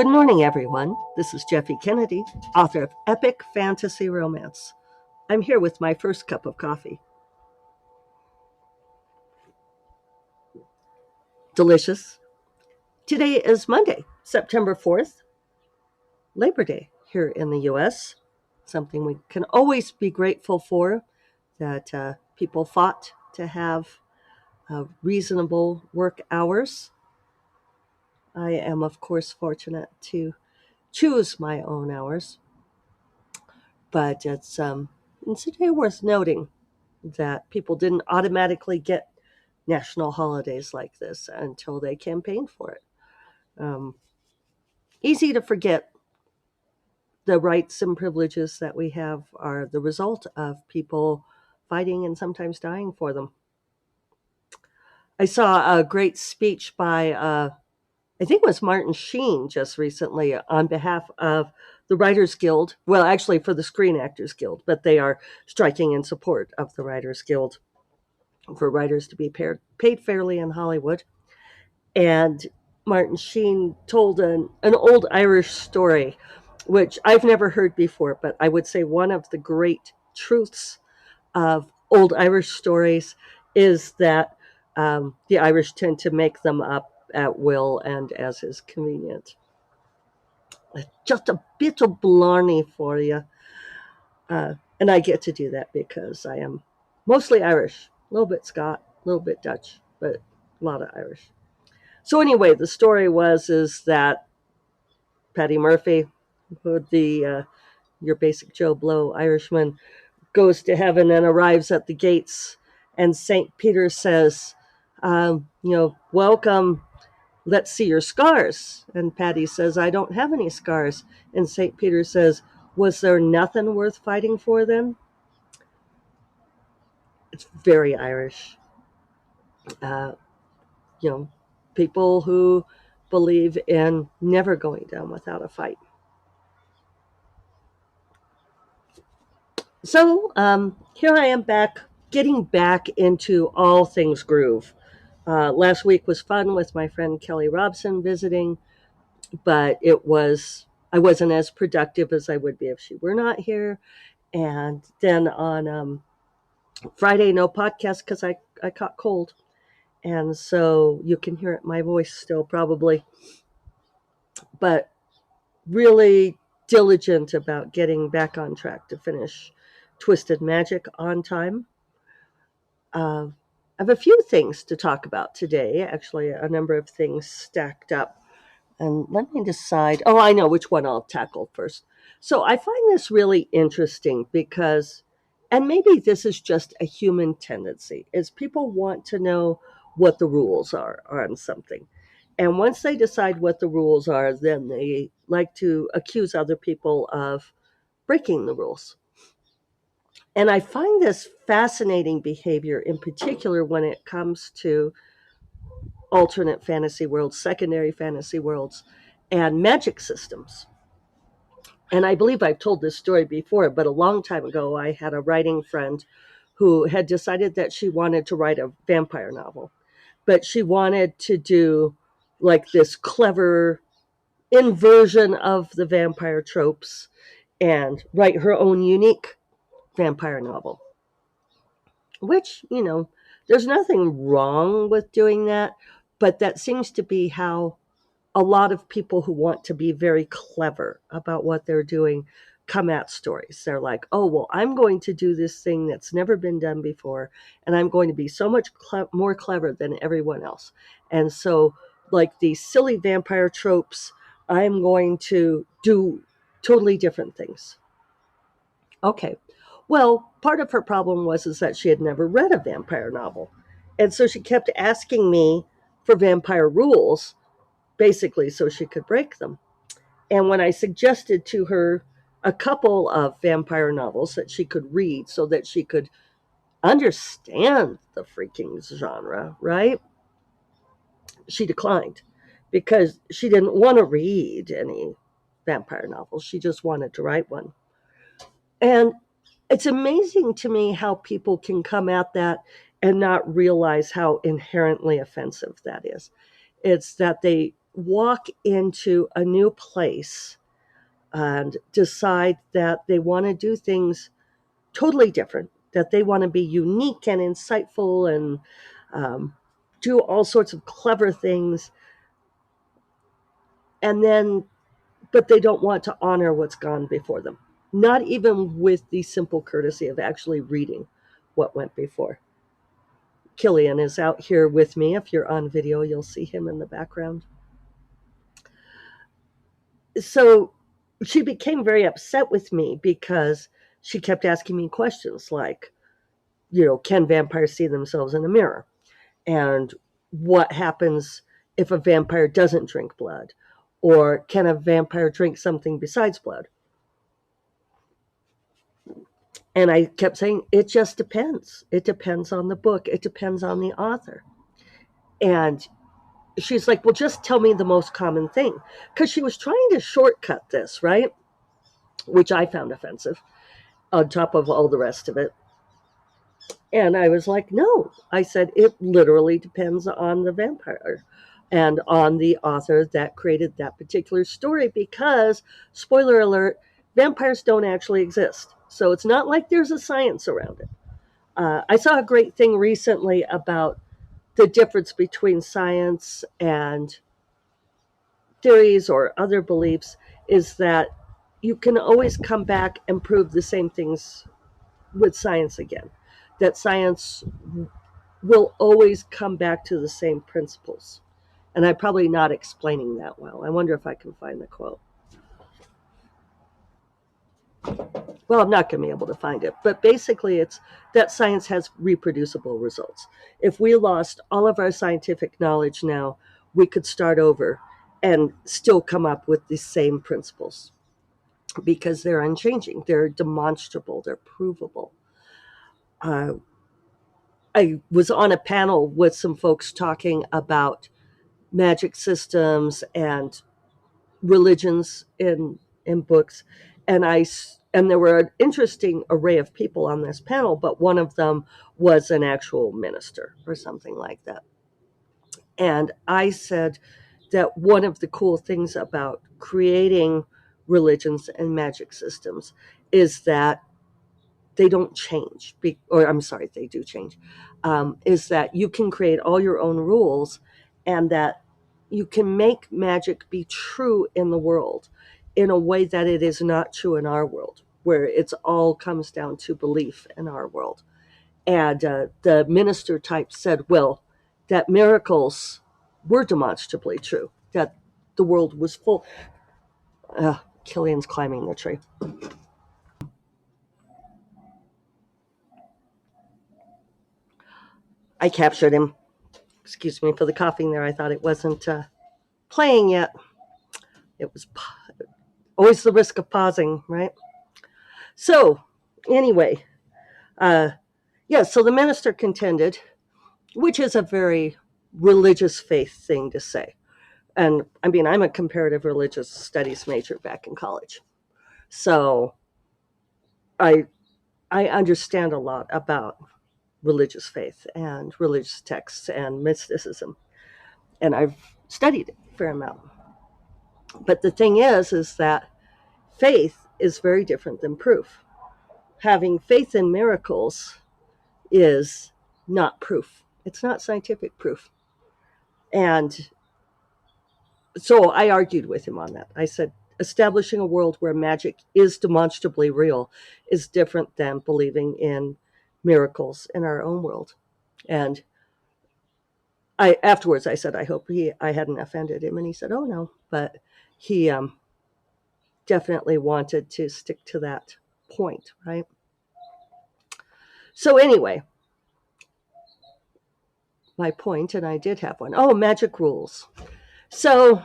Good morning, everyone. This is Jeffy Kennedy, author of Epic Fantasy Romance. I'm here with my first cup of coffee. Delicious. Today is Monday, September 4th, Labor Day here in the U.S. Something we can always be grateful for, that people fought to have reasonable work hours. I am, of course, fortunate to choose my own hours, but it's a day worth noting that people didn't automatically get national holidays like this until they campaigned for it. Um, Easy to forget the rights and privileges that we have are the result of people fighting and sometimes dying for them. I saw a great speech by, I think it was Martin Sheen just recently on behalf of the Writers Guild. Well, actually for the Screen Actors Guild, but they are striking in support of the Writers Guild for writers to be paid fairly in Hollywood. And Martin Sheen told an old Irish story, which I've never heard before, but I would say one of the great truths of old Irish stories is that the Irish tend to make them up at will and as is convenient. Just a bit of blarney for you. And I get to do that because I am mostly Irish, a little bit Scot, a little bit Dutch, but a lot of Irish. So anyway, the story is that Paddy Murphy, who the your basic Joe Blow Irishman, goes to heaven and arrives at the gates, and Saint Peter says, welcome. Let's see your scars. And Paddy says, I don't have any scars. And Saint Peter says, was there nothing worth fighting for then? It's very Irish. Uh, you know, People who believe in never going down without a fight. So here I am back, getting back into all things groove. Last week was fun with my friend Kelly Robson visiting, but I wasn't as productive as I would be if she were not here. And then on Friday, no podcast because I caught cold. And so you can hear it, my voice still probably, but really diligent about getting back on track to finish Twisted Magic on time. I have a few things to talk about today, actually, a number of things stacked up. And let me decide. Oh, I know which one I'll tackle first. So I find this really interesting because, and maybe this is just a human tendency, is people want to know what the rules are on something. And once they decide what the rules are, then they like to accuse other people of breaking the rules. And I find this fascinating behavior in particular when it comes to alternate fantasy worlds, secondary fantasy worlds, and magic systems. And I believe I've told this story before, but a long time ago, I had a writing friend who had decided that she wanted to write a vampire novel, but she wanted to do like this clever inversion of the vampire tropes and write her own unique vampire novel, which, there's nothing wrong with doing that, but that seems to be how a lot of people who want to be very clever about what they're doing come at stories. They're like, oh, well, I'm going to do this thing that's never been done before, and I'm going to be so much more clever than everyone else. And so, like these silly vampire tropes, I'm going to do totally different things. Okay. Well, part of her problem is that she had never read a vampire novel. And so she kept asking me for vampire rules, basically so she could break them. And when I suggested to her a couple of vampire novels that she could read so that she could understand the freaking genre, right? She declined because she didn't want to read any vampire novels. She just wanted to write one. And it's amazing to me how people can come at that and not realize how inherently offensive that is. It's that they walk into a new place and decide that they want to do things totally different, that they want to be unique and insightful and um, do all sorts of clever things, and then, but they don't want to honor what's gone before them, not even with the simple courtesy of actually reading what went before. Killian is out here with me. If you're on video, you'll see him in the background. So she became very upset with me because she kept asking me questions like, can vampires see themselves in a mirror? And what happens if a vampire doesn't drink blood? Or can a vampire drink something besides blood? And I kept saying, it just depends. It depends on the book. It depends on the author. And she's like, well, just tell me the most common thing. Because she was trying to shortcut this, right? Which I found offensive on top of all the rest of it. And I was like, no. I said, it literally depends on the vampire and on the author that created that particular story because, spoiler alert, vampires don't actually exist. So it's not like there's a science around it. I saw a great thing recently about the difference between science and theories or other beliefs is that you can always come back and prove the same things with science again. That science will always come back to the same principles. And I'm probably not explaining that well. I wonder if I can find the quote. Well, I'm not going to be able to find it, but basically it's that science has reproducible results. If we lost all of our scientific knowledge now, we could start over and still come up with the same principles because they're unchanging, they're demonstrable, they're provable. Uh, I was on a panel with some folks talking about magic systems and religions in books, and there were an interesting array of people on this panel, but one of them was an actual minister or something like that. And I said that one of the cool things about creating religions and magic systems is that they don't change, or I'm sorry, they do change, is that you can create all your own rules and that you can make magic be true in the world in a way that it is not true in our world, where it's all comes down to belief in our world. And the minister type said, well, that miracles were demonstrably true, that the world was full. Killian's climbing the tree. I captured him. Excuse me for the coughing there. I thought it wasn't playing yet. It was always the risk of pausing, right? So, anyway, uh, yeah, so the minister contended, which is a very religious faith thing to say. And I mean, I'm a comparative religious studies major back in college. So I I understand a lot about religious faith and religious texts and mysticism. And I've studied it a fair amount. But the thing is that faith is very different than proof. Having faith in miracles is not proof. It's not scientific proof. And so I argued with him on that. I said, establishing a world where magic is demonstrably real is different than believing in miracles in our own world. And I afterwards I said, I hadn't offended him, and he said, oh no, but he definitely wanted to stick to that point, right? So anyway, my point, and I did have one. Oh, magic rules. So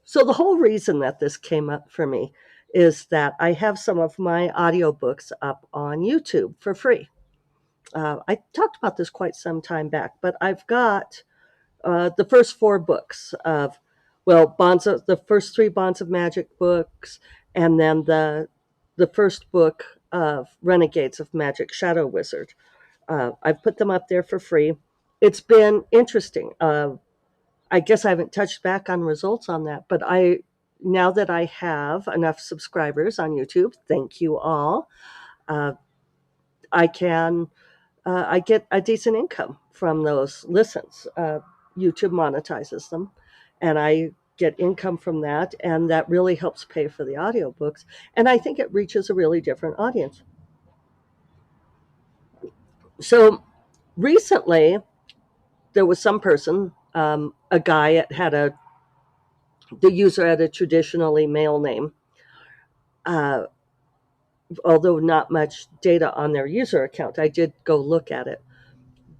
so the whole reason that this came up for me is that I have some of my audiobooks up on YouTube for free. I talked about this quite some time back, but I've got the first four books of, well, the first three Bonds of Magic books, and then the first book of Renegades of Magic Shadow Wizard. I've put them up there for free. It's been interesting. I guess I haven't touched back on results on that, but now that I have enough subscribers on YouTube, thank you all. Uh, I can I get a decent income from those listens. YouTube monetizes them, and I get income from that, and that really helps pay for the audiobooks. And I think it reaches a really different audience. So recently, there was some person, a guy had the user had a traditionally male name, uh, although not much data on their user account. I did go look at it,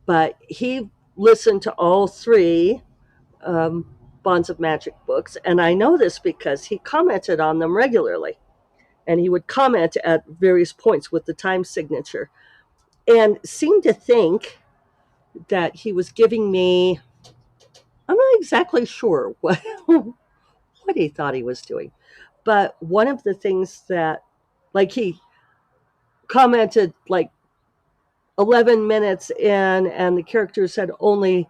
but he listened to all three um, Bonds of Magic books, and I know this because he commented on them regularly, and he would comment at various points with the time signature, and seemed to think that he was giving me. I'm not exactly sure what what he thought he was doing, but one of the things that, like, he commented like 11 minutes in, and the characters had only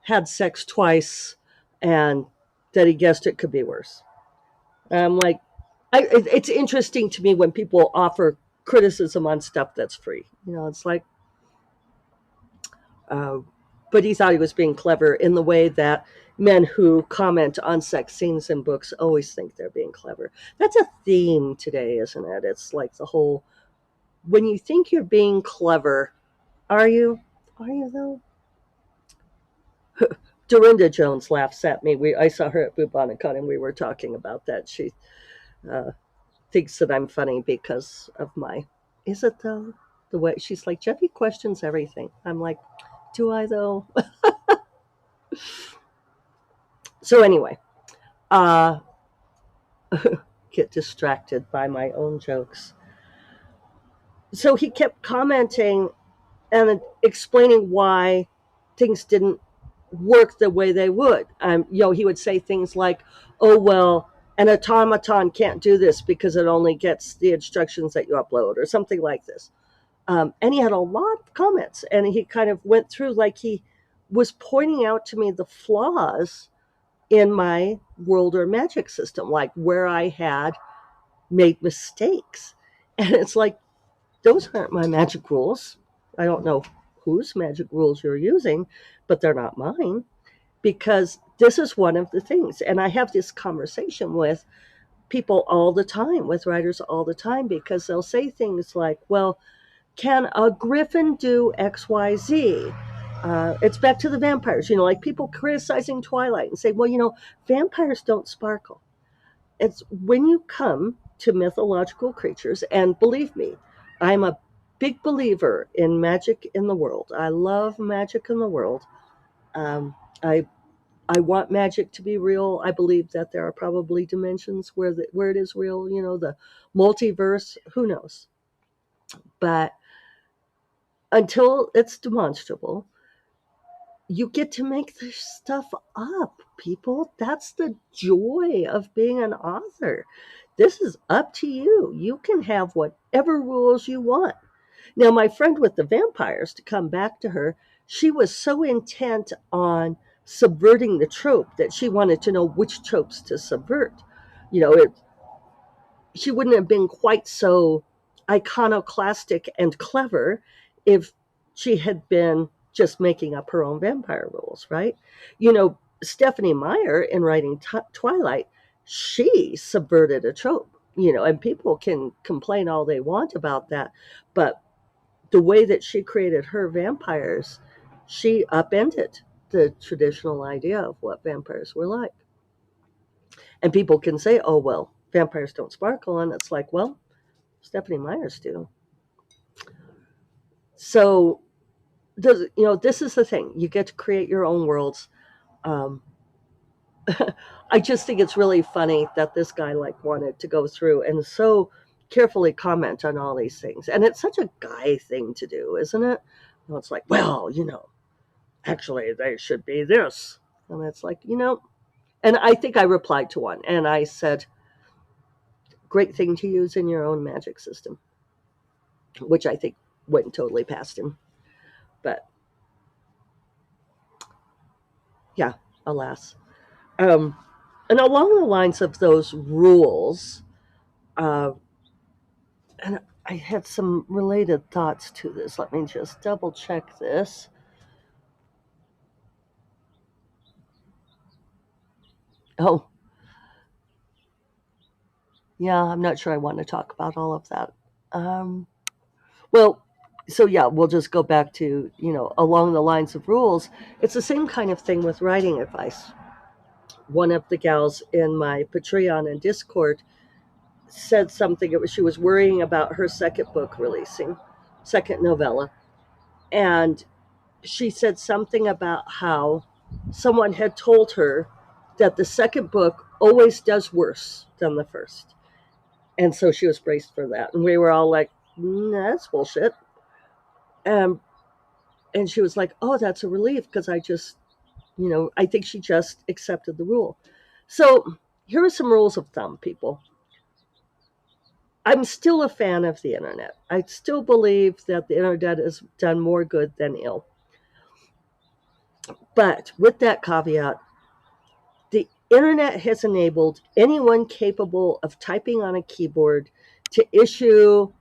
had sex twice, and that he guessed it could be worse. I'm like, it's interesting to me when people offer criticism on stuff that's free. It's like, uh, but he thought he was being clever in the way that men who comment on sex scenes in books always think they're being clever. That's a theme today, isn't it? It's like the whole, when you think you're being clever, are you? Are you though? Dorinda Jones laughs at me. I saw her at Bubonicon and we were talking about that. She uh, thinks that I'm funny because of my. Is it though? The way she's like, Jeffy questions everything. I'm like, do I though? So anyway, uh, get distracted by my own jokes. So he kept commenting and explaining why things didn't work the way they would. He would say things like, "Oh well, an automaton can't do this because it only gets the instructions that you upload," or something like this. And he had a lot of comments, and he kind of went through like he was pointing out to me the flaws in my world or magic system, like where I had made mistakes. And it's like, those aren't my magic rules. I don't know whose magic rules you're using, but they're not mine, because this is one of the things. And I have this conversation with people all the time, with writers all the time, because they'll say things like, well, can a griffin do XYZ? It's back to the vampires, like people criticizing Twilight and say, well, vampires don't sparkle. It's when you come to mythological creatures, and believe me, I'm a big believer in magic in the world. I love magic in the world. Um, I I want magic to be real. I believe that there are probably dimensions where it is real. The multiverse. Who knows? But until it's demonstrable, you get to make this stuff up, people. That's the joy of being an author. This is up to you. You can have whatever rules you want. Now, my friend with the vampires, to come back to her, she was so intent on subverting the trope that she wanted to know which tropes to subvert. It, she wouldn't have been quite so iconoclastic and clever if she had been just making up her own vampire rules, right? Stephanie Meyer, in writing Twilight, she subverted a trope, and people can complain all they want about that, but the way that she created her vampires, she upended the traditional idea of what vampires were like. And people can say, oh, well, vampires don't sparkle. And it's like, well, Stephanie Myers do. So, this is the thing. You get to create your own worlds. Um, I just think it's really funny that this guy wanted to go through and so carefully comment on all these things. And it's such a guy thing to do, isn't it? It's like, well, actually they should be this. And it's like, and I think I replied to one and I said, great thing to use in your own magic system, which I think went totally past him. But yeah, alas. Um, and along the lines of those rules, uh, and I had some related thoughts to this. Let me just double check this. Oh, yeah, I'm not sure I want to talk about all of that. Um, well, so yeah, we'll just go back to, along the lines of rules. It's the same kind of thing with writing advice. One of the gals in my Patreon and Discord said something. She was worrying about her second book releasing, second novella, and she said something about how someone had told her that the second book always does worse than the first. And so she was braced for that. And we were all like, that's bullshit. Um, and she was like, oh, that's a relief because I think she just accepted the rule. So here are some rules of thumb, people. I'm still a fan of the internet. I still believe that the internet has done more good than ill. But with that caveat, the internet has enabled anyone capable of typing on a keyboard to issue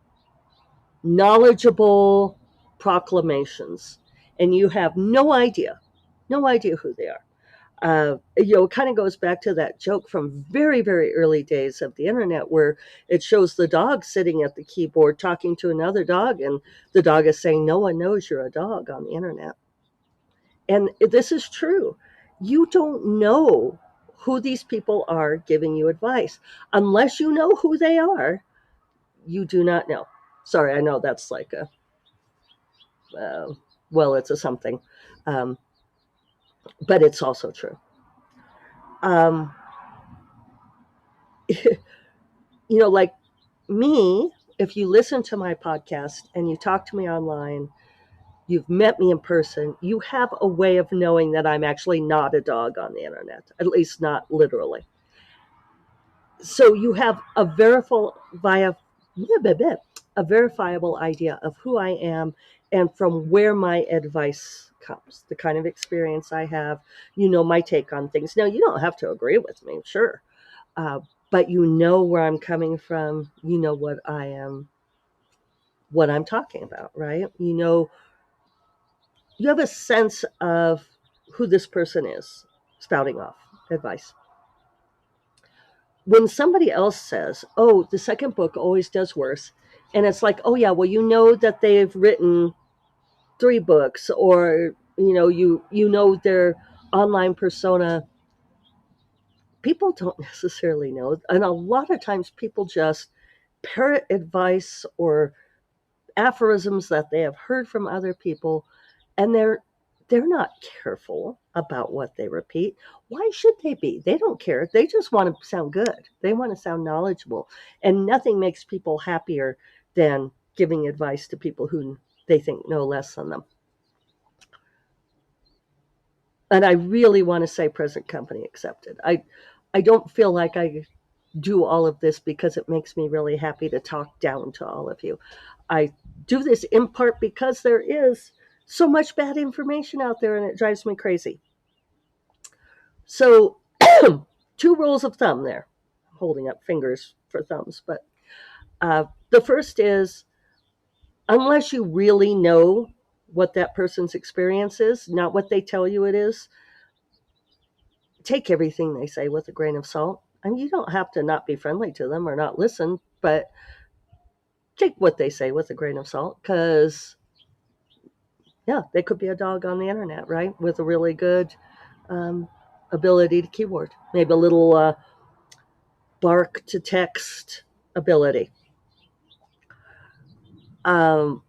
knowledgeable proclamations, and you have no idea who they are. It kind of goes back to that joke from very, very early days of the internet where it shows the dog sitting at the keyboard talking to another dog, and the dog is saying, no one knows you're a dog on the internet. And this is true. You don't know who these people are giving you advice. Unless you know who they are, you do not know. Sorry, I know that's like uh, it's a something, um, but it's also true. Um, like me, if you listen to my podcast and you talk to me online, you've met me in person, you have a way of knowing that I'm actually not a dog on the internet, at least not literally. So you have a verifiable idea of who I am and from where my advice comes, the kind of experience I have, my take on things. Now, you don't have to agree with me, sure, uh, but you know where I'm coming from. You know what I'm talking about, right? You have a sense of who this person is spouting off advice. When somebody else says, oh, the second book always does worse, and it's like, oh yeah, well, that they've written three books, or you know their online persona, people don't necessarily know, and a lot of times people just parrot advice or aphorisms that they have heard from other people, and they're not careful about what they repeat. Why should they be? They don't care. They just want to sound good. They want to sound knowledgeable. And nothing makes people happier than giving advice to people who they think know less than them. And I really want to say present company accepted. I don't feel like I do all of this because it makes me really happy to talk down to all of you. I do this in part because there is so much bad information out there and it drives me crazy. So, two rules of thumb there. I'm holding up fingers for thumbs, but the first is, unless you really know what that person's experience is, not what they tell you it is, take everything they say with a grain of salt. I mean, you don't have to not be friendly to them or not listen, but take what they say with a grain of salt, because yeah, they could be a dog on the internet, right? With a really good um, ability to keyboard, maybe a little bark to text ability. Um,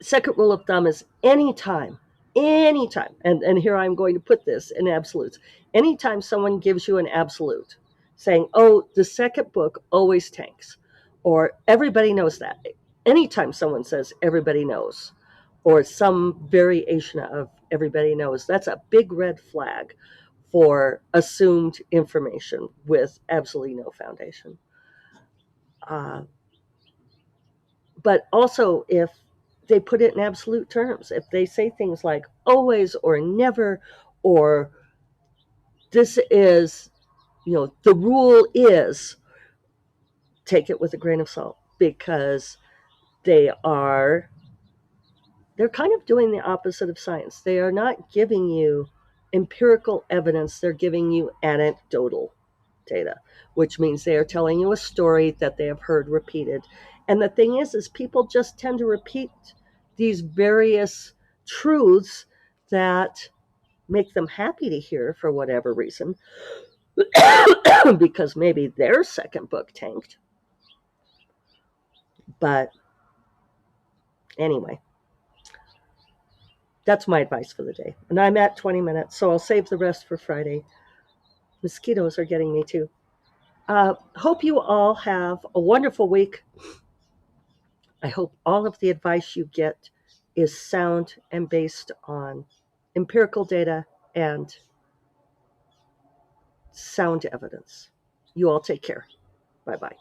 Second rule of thumb is anytime, and here I'm going to put this in absolutes. Anytime someone gives you an absolute, saying, oh, the second book always tanks, or everybody knows that. Anytime someone says everybody knows, or some variation of everybody knows, that's a big red flag for assumed information with absolutely no foundation. Uh, but also, if they put it in absolute terms, if they say things like always or never, or this is, the rule is take it with a grain of salt, because they are they're kind of doing the opposite of science. They are not giving you empirical evidence, they're giving you anecdotal data, which means they are telling you a story that they have heard repeated. And the thing is people just tend to repeat these various truths that make them happy to hear for whatever reason, because maybe their second book tanked. But anyway, that's my advice for the day. And I'm at 20 minutes, so I'll save the rest for Friday. Mosquitoes are getting me too. Hope you all have a wonderful week. I hope all of the advice you get is sound and based on empirical data and sound evidence. You all take care. Bye bye.